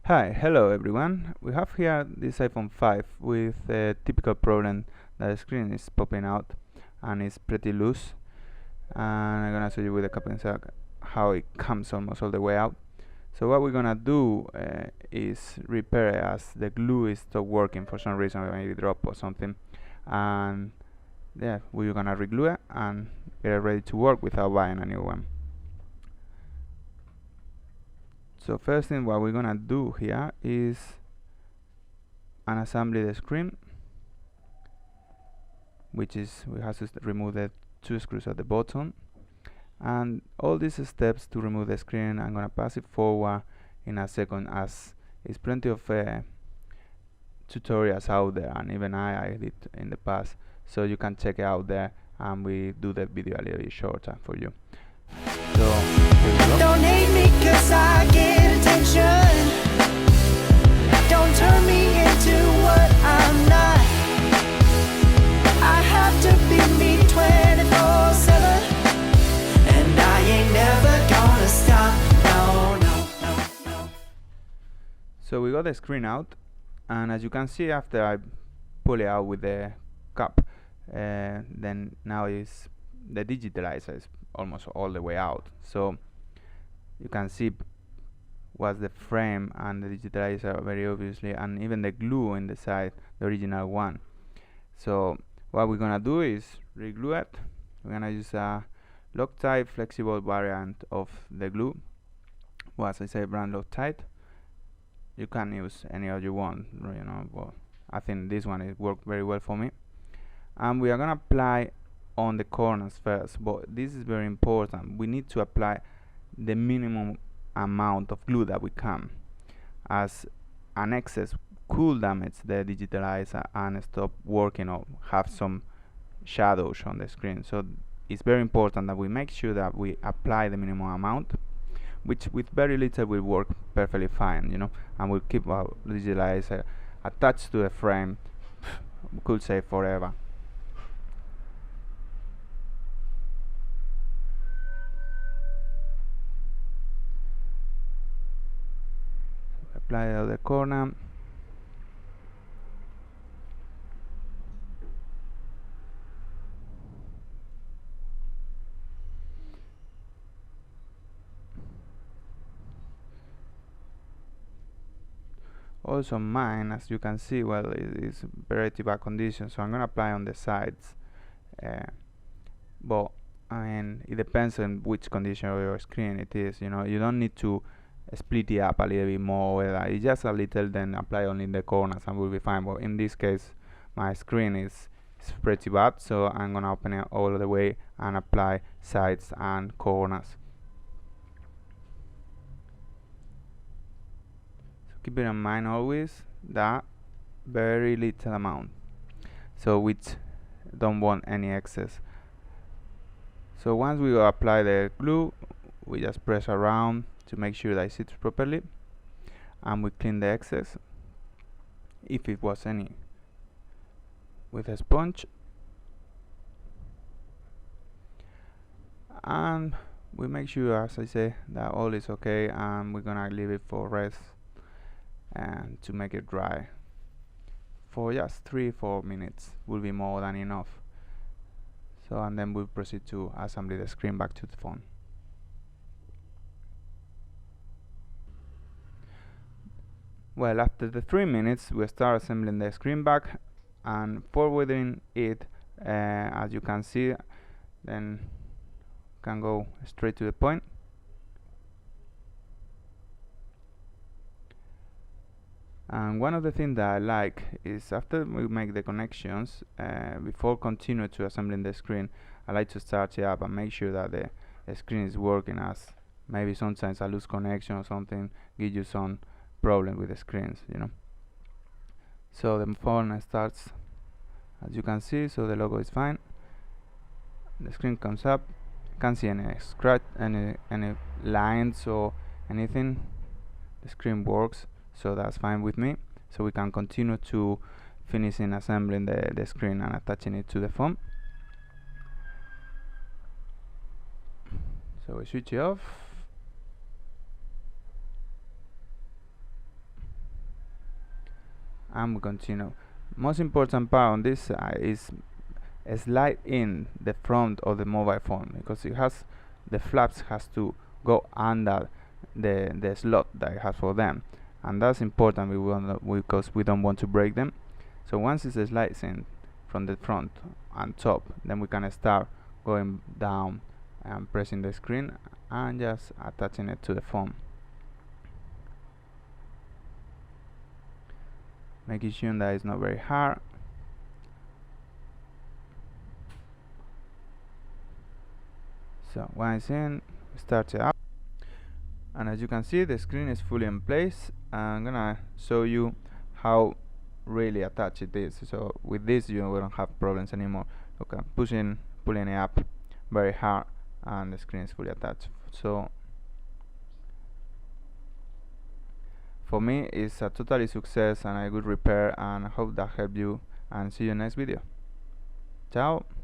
Hi, hello everyone. We have here this iPhone 5 with a typical problem that the screen is popping out and it's pretty loose. And I'm gonna show you with a couple of seconds how it comes almost all the way out. So what we're gonna do is repair it as the glue is stopped working for some reason, maybe drop or something. And yeah, we're gonna reglue it and get it ready to work without buying a new one. So first thing what we're gonna do here is unassembly the screen, which is we have to remove the two screws at the bottom, and all these steps to remove the screen I'm gonna pass it forward in a second, as it's plenty of tutorials out there, and even I did in the past, so you can check it out there, and we do the video a little bit shorter for you. So here we go. Don't hate me 'cause I get attention. Don't turn me into what I'm not. I have to be me 24/7, and I ain't never gonna stop. No. So we got the screen out, and as you can see, after I pull it out with the cup, then now is the digitalizer is almost all the way out. So you can see was the frame and the digitalizer very obviously, and even the glue in the side, the original one. So what we're gonna do is reglue it. We're gonna use a Loctite flexible variant of the glue. Well, as I say, brand Loctite. You can use any other you want, but I think this one it worked very well for me. And we are gonna apply on the corners first, but this is very important. We need to apply the minimum amount of glue that we can, as an excess could damage the digitalizer and stop working or have some shadows on the screen. So it's very important that we make sure that we apply the minimum amount, which with very little will work perfectly fine, and we'll keep our digitalizer attached to the frame, we could say forever. Apply the other corner. Also mine, as you can see, well, it is very bad condition, so I'm gonna apply on the sides, but I mean it depends on which condition of your screen it is. You don't need to split it up a little bit more, it's just a little, then apply only in the corners and we'll be fine. But in this case my screen is pretty bad, so I'm gonna open it all the way and apply sides and corners. So keep it in mind always that very little amount, so we don't want any excess. So once we apply the glue, we just press around to make sure that it sits properly, and we clean the excess, if it was any, with a sponge, and we make sure, as I say, that all is okay, and we're gonna leave it for rest and to make it dry for just 3-4 minutes will be more than enough. So, and then we'll proceed to assembly the screen back to the phone. Well, after the 3 minutes we start assembling the screen back and forwarding it, as you can see, then can go straight to the point. And one of the things that I like is, after we make the connections, before continue to assembling the screen, I like to start it up and make sure that the screen is working, as maybe sometimes a loose connection or something gives you some problem with the screens, So the phone starts, as you can see, so the logo is fine. The screen comes up, can't see any scratch, any lines or anything. The screen works, so that's fine with me. So we can continue to finishing assembling the screen and attaching it to the phone. So we switch it off. and we continue. Most important part on this is slide in the front of the mobile phone, because it has the flaps has to go under the slot that it has for them, and that's important because we don't want to break them. So once it slides in from the front and top, then we can start going down and pressing the screen and just attaching it to the phone, making sure that it's not very hard. So when it's in, we start it up, and as you can see, the screen is fully in place. I'm gonna show you how really attached it is. So with this, you don't have problems anymore. Look, I'm pulling it up very hard, and the screen is fully attached. So for me, it's a totally success and a good repair, and I hope that helped you, and see you next video. Ciao.